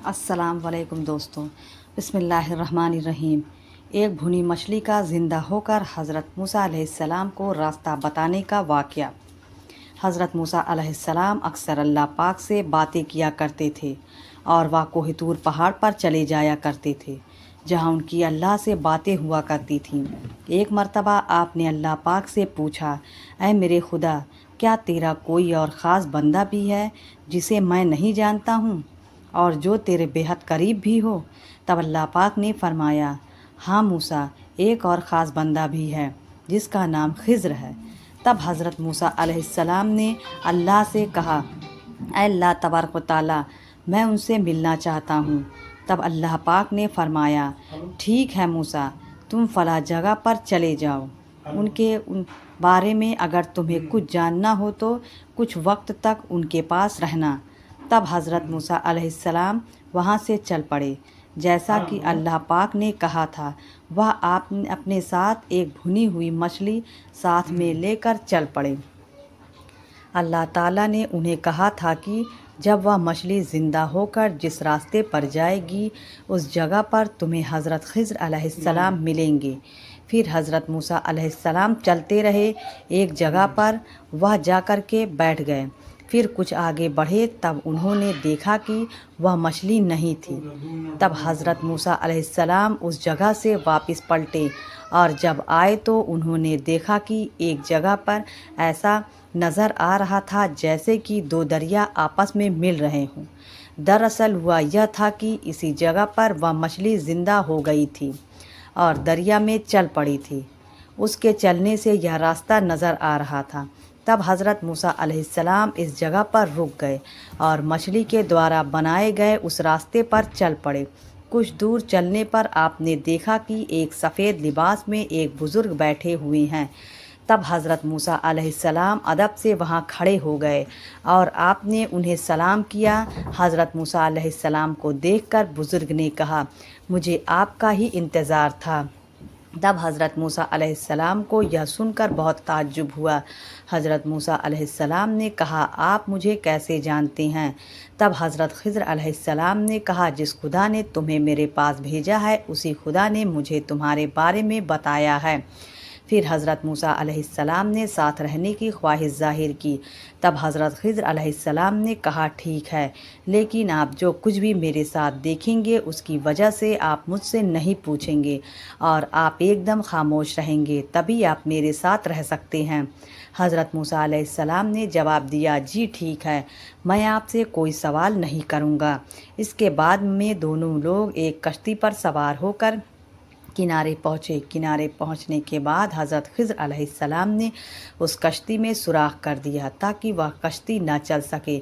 अस्सलाम वालेकुम दोस्तों। बिस्मिल्लाहिर्रहमानिर्रहीम। एक भुनी मछली का ज़िंदा होकर हज़रत मूसा अलैहिस्सलाम को रास्ता बताने का वाक़या। हज़रत मूसा अलैहिस्सलाम अक्सर अल्लाह पाक से बातें किया करते थे और वह कोह तूर पहाड़ पर चले जाया करते थे, जहाँ उनकी अल्लाह से बातें हुआ करती थीं। एक मर्तबा आपने अल्लाह पाक से पूछा, ऐ मेरे खुदा, क्या तेरा कोई और ख़ास बंदा भी है जिसे मैं नहीं जानता हूँ और जो तेरे बेहद करीब भी हो? तब अल्लाह पाक ने फरमाया, हाँ मूसा, एक और ख़ास बंदा भी है जिसका नाम खिज़्र है। तब हज़रत मूसा अलैहिस्सलाम ने अल्लाह से कहा, ऐ अल्लाह तबारक व तआला, मैं उनसे मिलना चाहता हूँ। तब अल्लाह पाक ने फरमाया, ठीक है मूसा, तुम फ़ला जगह पर चले जाओ। उन बारे में अगर तुम्हें कुछ जानना हो तो कुछ वक्त तक उनके पास रहना। तब हज़रत मूसा अलैहिस्सलाम वहाँ से चल पड़े। जैसा कि अल्लाह पाक ने कहा था, वह आप अपने साथ एक भुनी हुई मछली साथ में लेकर चल पड़े। अल्लाह ताला ने उन्हें कहा था कि जब वह मछली ज़िंदा होकर जिस रास्ते पर जाएगी, उस जगह पर तुम्हें हज़रत खिज़्र अलैहिस्सलाम मिलेंगे। फिर हज़रत मूसा अलैहिस्सलाम चलते रहे। एक जगह पर वह जा कर के बैठ गए। फिर कुछ आगे बढ़े, तब उन्होंने देखा कि वह मछली नहीं थी। तब हज़रत मूसा अलैहिस्सलाम उस जगह से वापस पलटे और जब आए तो उन्होंने देखा कि एक जगह पर ऐसा नज़र आ रहा था जैसे कि दो दरिया आपस में मिल रहे हों। दरअसल हुआ यह था कि इसी जगह पर वह मछली ज़िंदा हो गई थी और दरिया में चल पड़ी थी। उसके चलने से यह रास्ता नज़र आ रहा था। तब हज़रत मूसा अलैहिस्सलाम इस जगह पर रुक गए और मछली के द्वारा बनाए गए उस रास्ते पर चल पड़े। कुछ दूर चलने पर आपने देखा कि एक सफ़ेद लिबास में एक बुज़ुर्ग बैठे हुए हैं। तब हज़रत मूसा अलैहिस्सलाम अदब से वहाँ खड़े हो गए और आपने उन्हें सलाम किया। हज़रत मूसा अलैहिस्सलाम को देखकर बुज़ुर्ग ने कहा, मुझे आपका ही इंतज़ार था। तब हज़रत मूसा अलैहिस्सलाम को यह सुनकर बहुत ताज्जुब हुआ। हज़रत मूसा अलैहिस्सलाम ने कहा, आप मुझे कैसे जानते हैं? तब हज़रत खिज़्र अलैहिस्सलाम ने कहा, जिस खुदा ने तुम्हें मेरे पास भेजा है, उसी खुदा ने मुझे तुम्हारे बारे में बताया है। फिर हज़रत मूसा अलैहिस्सलाम ने साथ रहने की ख्वाहिश ज़ाहिर की। तब हज़रत खिज़्र अलैहिस्सलाम ने कहा, ठीक है, लेकिन आप जो कुछ भी मेरे साथ देखेंगे उसकी वजह से आप मुझसे नहीं पूछेंगे और आप एकदम खामोश रहेंगे, तभी आप मेरे साथ रह सकते हैं। हज़रत मूसा अलैहिस्सलाम ने जवाब दिया, जी ठीक है, मैं आपसे कोई सवाल नहीं करूँगा। इसके बाद में दोनों लोग एक कश्ती पर सवार होकर किनारे पहुँचे। किनारे पहुँचने के बाद हज़रत खिज़्र अलैहिस्सलाम ने उस कश्ती में सुराख कर दिया ताकि वह कश्ती न चल सके।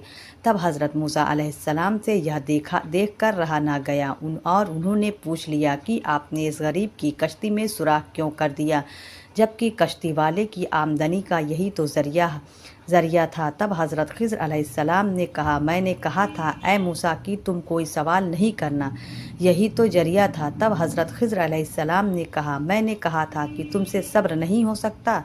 तब हज़रत मूसा अलैहिस्सलाम से यह देख कर रहा ना गया और उन्होंने पूछ लिया कि आपने इस गरीब की कश्ती में सुराख क्यों कर दिया, जबकि कश्ती वाले की आमदनी का यही तो ज़रिया था। तब हज़रत खिज़्र अलैहिस्सलाम ने कहा, मैंने कहा था ऐ मूसा कि तुम कोई सवाल नहीं करना, यही तो ज़रिया था। तब हज़रत खिज़्र अलैहिस्सलाम ने कहा, मैंने कहा था कि तुमसे सब्र नहीं हो सकता।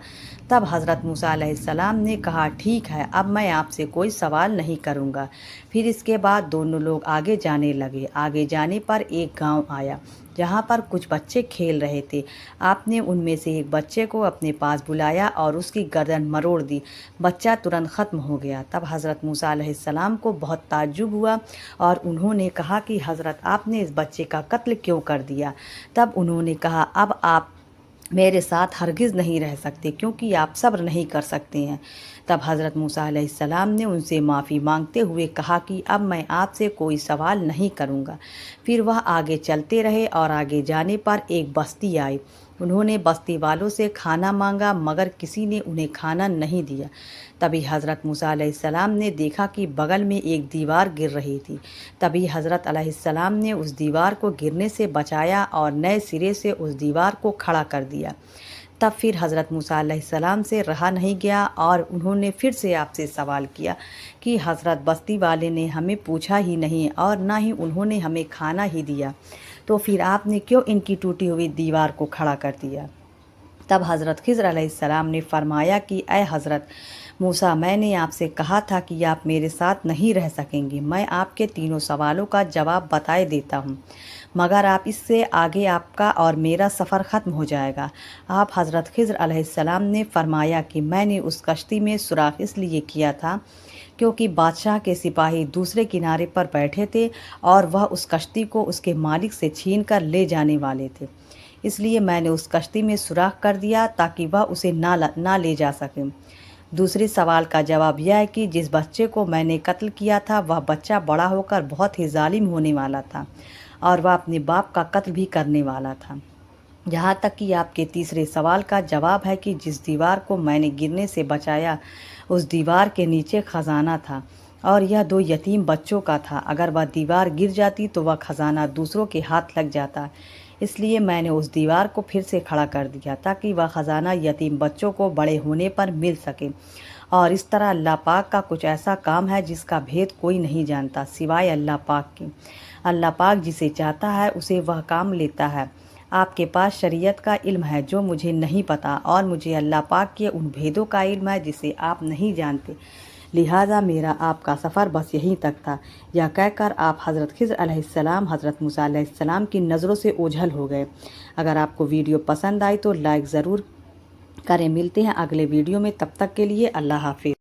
तब हज़रत मूसा अलैहिस्सलाम ने कहा, ठीक है, अब मैं आपसे कोई सवाल नहीं करूँगा। फिर इसके बाद दोनों लोग आगे जाने लगे। आगे जाने पर एक गांव आया जहाँ पर कुछ बच्चे खेल रहे थे। आपने उनमें से एक बच्चे को अपने पास बुलाया और उसकी गर्दन मरोड़ दी। बच्चा तुरंत ख़त्म हो गया। तब हज़रत मूसा अलैहिस्सलाम को बहुत ताज्जुब हुआ और उन्होंने कहा कि हज़रत आपने इस बच्चे का कत्ल क्यों कर दिया? तब उन्होंने कहा, अब आप मेरे साथ हरगिज़ नहीं रह सकते क्योंकि आप सब्र नहीं कर सकते हैं। तब हज़रत मूसा अलैहिस्सलाम ने उनसे माफ़ी मांगते हुए कहा कि अब मैं आपसे कोई सवाल नहीं करूँगा। फिर वह आगे चलते रहे और आगे जाने पर एक बस्ती आई। उन्होंने बस्ती वालों से खाना मांगा मगर किसी ने उन्हें खाना नहीं दिया। तभी हज़रत मूसा अलैहिस्सलाम ने देखा कि बगल में एक दीवार गिर रही थी। तभी हज़रत अलैहिस्सलाम ने उस दीवार को गिरने से बचाया और नए सिरे से उस दीवार को खड़ा कर दिया। तब फिर हज़रत मूसा अलैहिस्सलाम से रहा नहीं गया और उन्होंने फिर से आपसे सवाल किया कि हज़रत बस्ती वाले ने हमें पूछा ही नहीं और ना ही उन्होंने हमें खाना ही दिया, तो फिर आपने क्यों इनकी टूटी हुई दीवार को खड़ा कर दिया? तब हज़रत खिज़्र अलैहिस्सलाम ने फरमाया कि ऐ हज़रत, موسیٰ میں نے آپ سے کہا تھا کہ آپ میرے ساتھ نہیں رہ سکیں گے، میں آپ کے تینوں سوالوں کا جواب بتائے دیتا ہوں، مگر آپ اس سے آگے آپ کا اور میرا سفر ختم ہو جائے گا۔ آپ حضرت خضر علیہ السلام نے فرمایا کہ میں نے اس کشتی میں سوراخ اس لیے کیا تھا کیونکہ بادشاہ کے سپاہی دوسرے کنارے پر بیٹھے تھے اور وہ اس کشتی کو اس کے مالک سے چھین کر لے جانے والے تھے، اس لیے میں نے اس کشتی میں سوراخ کر دیا تاکہ وہ اسے نہ لے جا سکیں۔ دوسرے سوال کا جواب یہ ہے کہ جس بچے کو میں نے قتل کیا تھا وہ بچہ بڑا ہو کر بہت ہی ظالم ہونے والا تھا اور وہ اپنے باپ کا قتل بھی کرنے والا تھا۔ یہاں تک کہ آپ کے تیسرے سوال کا جواب ہے کہ جس دیوار کو میں نے گرنے سے بچایا اس دیوار کے نیچے خزانہ تھا اور یہ 2 یتیم بچوں کا تھا، اگر وہ دیوار گر جاتی تو وہ خزانہ دوسروں کے ہاتھ لگ جاتا، اس لیے میں نے اس دیوار کو پھر سے کھڑا کر دیا تاکہ وہ خزانہ یتیم بچوں کو بڑے ہونے پر مل سکے، اور اس طرح اللہ پاک کا کچھ ایسا کام ہے جس کا بھید کوئی نہیں جانتا سوائے اللہ پاک کے۔ اللہ پاک جسے چاہتا ہے اسے وہ کام لیتا ہے۔ آپ کے پاس شریعت کا علم ہے جو مجھے نہیں پتہ، اور مجھے اللہ پاک کے ان بھیدوں کا علم ہے جسے آپ نہیں جانتے، لہٰذا میرا آپ کا سفر بس یہیں تک تھا۔ یہ کہہ کر آپ حضرت خضر علیہ السلام حضرت موسیٰ علیہ السلام کی نظروں سے اوجھل ہو گئے۔ اگر آپ کو ویڈیو پسند آئی تو لائک ضرور کریں۔ ملتے ہیں اگلے ویڈیو میں، تب تک کے لیے اللہ حافظ۔